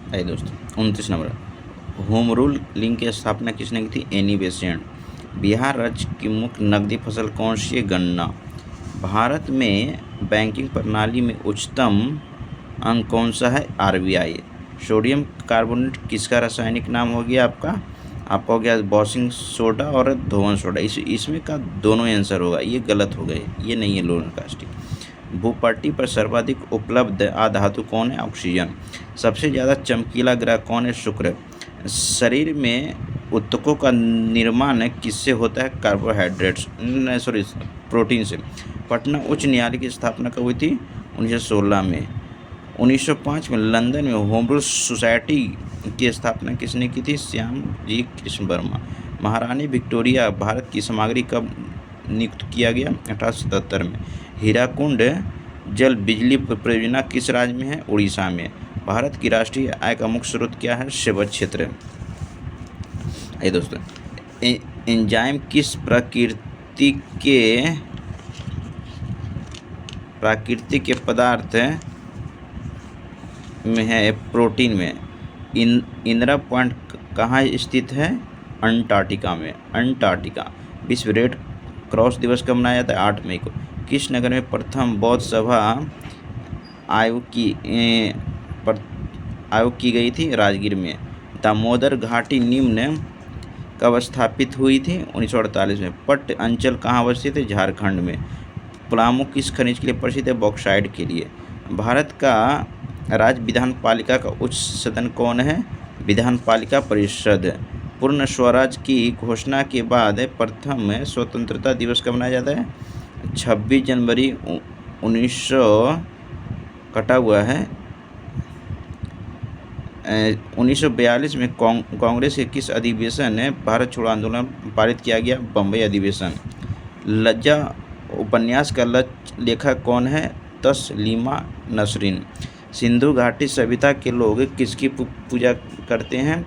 आइए दोस्तों, 29 number, home rule link की स्थापना किसने की थी? Annie Besant. बिहार राज्य की मुख्य नकदी फसल कौन सी है? गन्ना। भारत में बैंकिंग प्रणाली में उच्चतम अंक कौन सा है? आरबीआई। सोडियम कार्बोनेट किसका रासायनिक नाम हो गया आपका? आपका हो गया वॉशिंग सोडा और धोवन सोडा। इसमें का दोनों आंसर होगा, ये गलत हो गए, ये नहीं है लोन कास्टिक। भूपट्टी पर सर्वाधिक उपलब्ध आधातु कौन है? ऑक्सीजन। सबसे ज़्यादा चमकीला ग्रह कौन है? शुक्र। शरीर में ऊतकों का निर्माण किससे होता है? कार्बोहाइड्रेट्स सॉरी प्रोटीन से। पटना उच्च न्यायालय की स्थापना कब हुई थी? 1916 में। 1905 में लंदन में होम रूल सोसाइटी की स्थापना किसने की थी? श्याम जी कृष्ण वर्मा। महारानी विक्टोरिया भारत की सामग्री कब नियुक्त किया गया? 1877 में। हीराकुंड जल बिजली परियोजना किस राज्य में है? उड़ीसा में। भारत की राष्ट्रीय आय का मुख्य स्रोत क्या है? सेवा क्षेत्र। ये दोस्तों, एंजाइम किस प्राकृतिक के पदार्थ में है? प्रोटीन में। इंदिरा पॉइंट कहाँ स्थित है? अंटार्कटिका में। अंटार्कटिका। विश्व रेड क्रॉस दिवस कब मनाया जाता है? 8 मई को। किस नगर में प्रथम बौद्ध सभा आयोग की गई थी? राजगीर में। दामोदर घाटी निम्न कब स्थापित हुई थी? 1948 में। पट्ट अंचल कहाँ अवस्थित है? झारखंड में। पलामू किस खनिज के लिए प्रसिद्ध है? बॉक्साइट के लिए। भारत का राज्य विधान पालिका का उच्च सदन कौन है? विधान पालिका परिषद। पूर्ण स्वराज की घोषणा के बाद प्रथम स्वतंत्रता दिवस कब मनाया जाता है? 26 जनवरी 1900 कटा हुआ है 1942 में। कांग्रेस के किस अधिवेशन ने भारत छोड़ो आंदोलन पारित किया गया? बम्बई अधिवेशन। लज्जा उपन्यास का लेखक कौन है? तस्लीमा नसरीन। सिंधु घाटी सभ्यता के लोग किसकी पूजा करते हैं?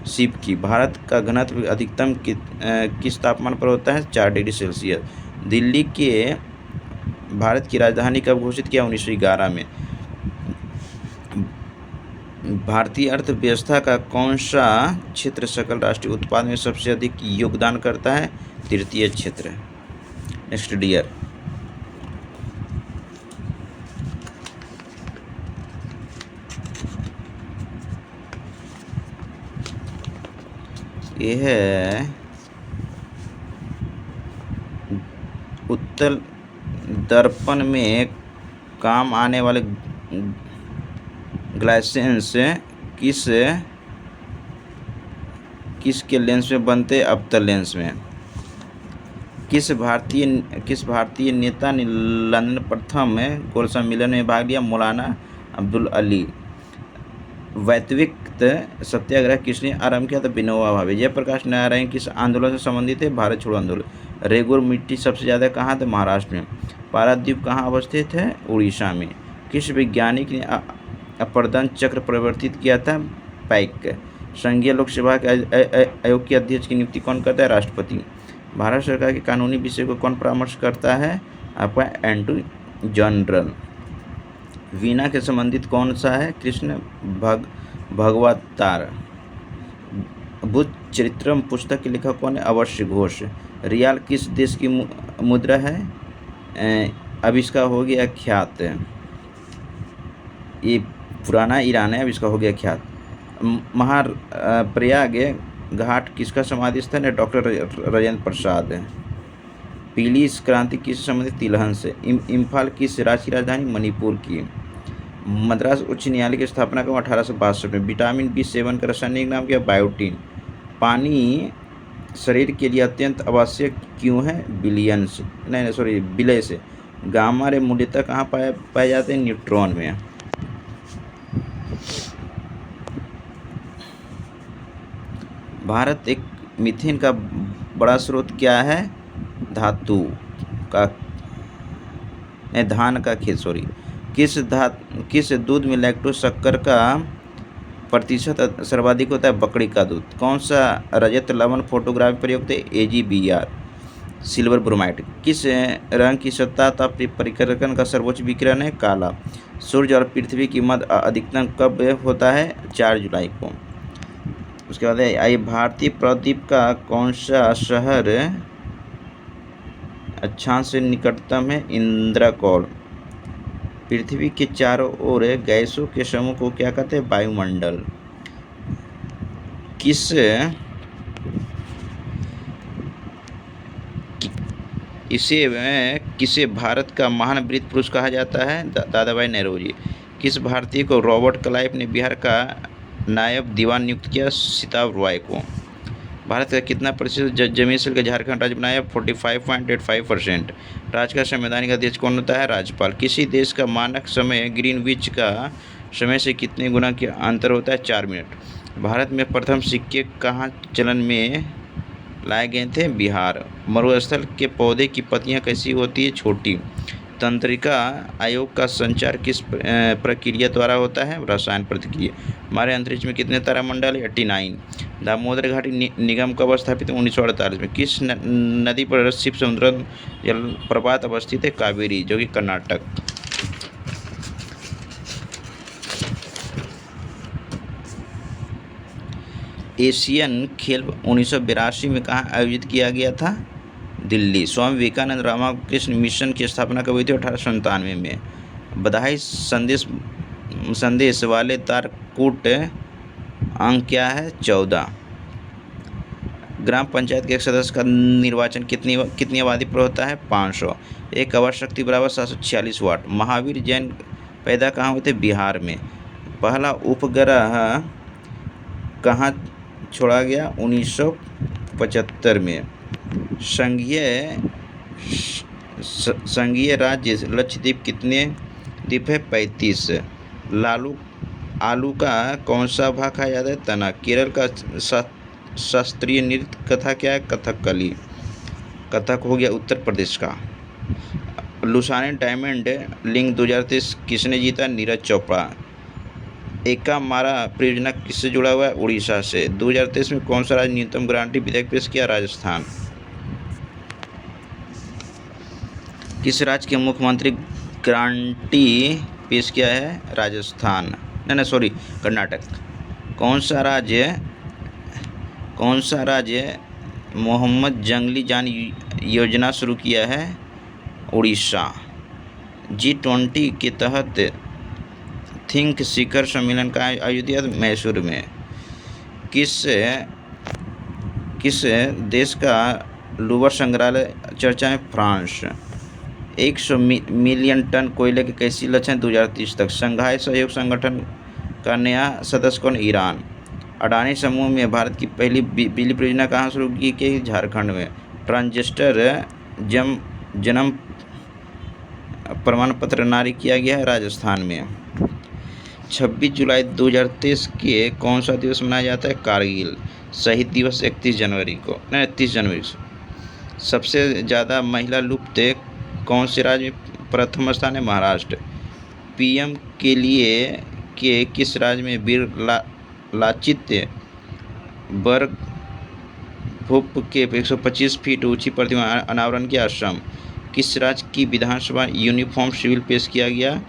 शिव की। भारत का घनत्व अधिकतम किस तापमान पर होता है? 4 डिग्री सेल्सियस। दिल्ली के भारत की राजधानी कब घोषित किया? 1911 में। भारतीय अर्थव्यवस्था का कौन सा क्षेत्र सकल राष्ट्रीय उत्पादन में सबसे अधिक योगदान करता है? तृतीय क्षेत्र। नेक्स्ट डियर, ये है उत्तल दर्पण में काम आने वाले ग्लाइसेंस किसके लेंस में बनते? अवतल लेंस में। किस भारतीय नेता ने लंदन प्रथम गोल सम्मेलन में भाग लिया? मौलाना अब्दुल अली। वैश्विक सत्याग्रह किसने आरंभ किया था? विनोबा भावे। जयप्रकाश नारायण किस आंदोलन से संबंधित है? भारत छोड़ो आंदोलन। रेगुर मिट्टी सबसे ज़्यादा कहाँ था? महाराष्ट्र में। पारादीप कहाँ अवस्थित है? उड़ीसा में। किस वैज्ञानिक ने अपर्दन चक्र परिवर्तित किया था? पैक। संघीय लोकसेवा के आयोग के अध्यक्ष की नियुक्ति कौन करता है? राष्ट्रपति। भारत सरकार के कानूनी विषय को कौन परामर्श करता है? आपका एंटर्नी जनरल। वीणा के संबंधित कौन सा है? कृष्ण भगवतार। बुद्ध चरित्रम पुस्तक के लेखक कौन है? अवश्य घोष। रियाल किस देश की मुद्रा है? अब इसका हो गया ख्यात, ये पुराना ईरान है, अब इसका हो गया ख्यात। प्रयाग घाट किसका समाधि स्थल है? डॉक्टर राजेंद्र प्रसाद। पीली क्रांति किससे संबंधित? तिलहन से। इम्फाल किस राज्य की राजधानी? मणिपुर की। मद्रास उच्च न्यायालय की स्थापना कब? 1862 में। विटामिन B7 का रासायनिक नाम क्या? बायोटीन। पानी शरीर के लिए अत्यंत आवश्यक क्यों है? विलय से। गामा रे मूल्यतः कहाँ पाए जाते हैं? न्यूट्रॉन में। भारत एक मीथेन का बड़ा स्रोत क्या है? धातु का धान का खेत किस दूध में लैक्टोज शक्कर का प्रतिशत सर्वाधिक होता है? बकरी का दूध। कौन सा रजत लवण फोटोग्राफी प्रयुक्त है? AGBR। Silver bromide. किस रंग की सतह परिकर्कन का सर्वोच्च विकिरण है? काला। सूर्य और पृथ्वी की मध्य अधिकतम कब होता है? 4 जुलाई को। उसके बाद आइए, भारतीय प्रायद्वीप का कौन सा शहर अक्षांश से निकटतम है? इंद्रकोल। पृथ्वी के चारों ओर गैसों के समूह को क्या कहते हैं? वायुमंडल। किसे भारत का महान वृत्त पुरुष कहा जाता है? दादाभाई नौरोजी। किस भारतीय को रॉबर्ट क्लाइव ने बिहार का नायब दीवान नियुक्त किया? सिताब रॉय को। भारत का कितना प्रतिशत जमीन से झारखंड राज्य बनाया? 45.85%। राज्य का संवैधानिक अध्यक्ष कौन होता है? राज्यपाल। किसी देश का मानक समय ग्रीनविच का समय से कितने गुना के अंतर होता है? 4 मिनट। भारत में प्रथम सिक्के कहाँ चलन में लाए गए थे? बिहार। मरुस्थल के पौधे की पत्तियां कैसी होती है? छोटी। तंत्रिका आयोग का संचार किस प्रक्रिया द्वारा होता है? रसायन प्रतिक्रिया। हमारे अंतरिक्ष में कितने तारामंडल है? 89। दामोदर घाटी निगम कब स्थापित है? 1948 में। किस नदी पर शिव समुद्र जलप्रपात अवस्थित है? कावेरी, जो कि कर्नाटक। एशियन खेल 1982 में कहाँ आयोजित किया गया था? दिल्ली। स्वामी विवेकानंद रामकृष्ण मिशन की स्थापना कब हुई थी? 1897 में। बधाई संदेश वाले तारकूट अंक क्या है? 14। ग्राम पंचायत के एक सदस्य का निर्वाचन कितनी आबादी पर होता है? 500। एक अवर शक्ति बराबर 746 वाट। महावीर जैन पैदा कहाँ हुए थे? बिहार में। पहला उपग्रह कहाँ छोड़ा गया? 1975 में। संघीय राज्य लक्षद्वीप कितने द्वीप है? 35। आलू का कौन सा भाग खाया जाता है? तना। केरल का शास्त्रीय नृत्य कथा क्या है? कथकली। कथक हो गया उत्तर प्रदेश का। लुसाने डायमंड लीग 2023 किसने जीता? नीरज चोपड़ा। एका मारा परियोजना किससे जुड़ा हुआ है? उड़ीसा से। 2023 में कौन सा राज्य न्यूनतम गारंटी विधेयक पेश किया? राजस्थान। किस राज्य के मुख्यमंत्री गारंटी पेश किया है? राजस्थान, नहीं सॉरी, कर्नाटक। कौन सा राज्य मोहम्मद जंगली जान योजना शुरू किया है? उड़ीसा। G20 के तहत थिंक शिखर सम्मेलन का आयोजित मैसूर में। किस देश का लूवर संग्रहालय चर्चा में? फ्रांस। 100 मिलियन टन कोयले के कृषि लक्ष्य हैं 2030 तक। शंघाई सहयोग संगठन का नया सदस्य कौन? ईरान। अडानी समूह में भारत की पहली बिजली परियोजना कहाँ शुरू की गई? झारखंड में। ट्रांजिस्टर जन्म प्रमाण पत्र जारी किया गया है राजस्थान में। 26 जुलाई 2023 के कौन सा दिवस मनाया जाता है? कारगिल शहीद दिवस 31 जनवरी को। सबसे ज़्यादा महिला लुप्त कौन से राज्य में प्रथम स्थान है? महाराष्ट्र। पीएम के लिए किस राज्य में वीर लाचित बरगुप्त के 125 फीट ऊंची प्रतिमा अनावरण किया? असम। किस राज्य की विधानसभा यूनिफॉर्म सिविल पेश किया गया?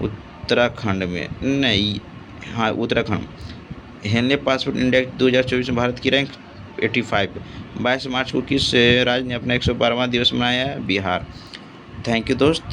उत्तराखंड में। उत्तराखंड। हेनले पासपोर्ट इंडेक्स 2024 में भारत की रैंक 85। 22 मार्च को किस राज्य ने अपना 112वां दिवस मनाया है? बिहार। थैंक यू दोस्त।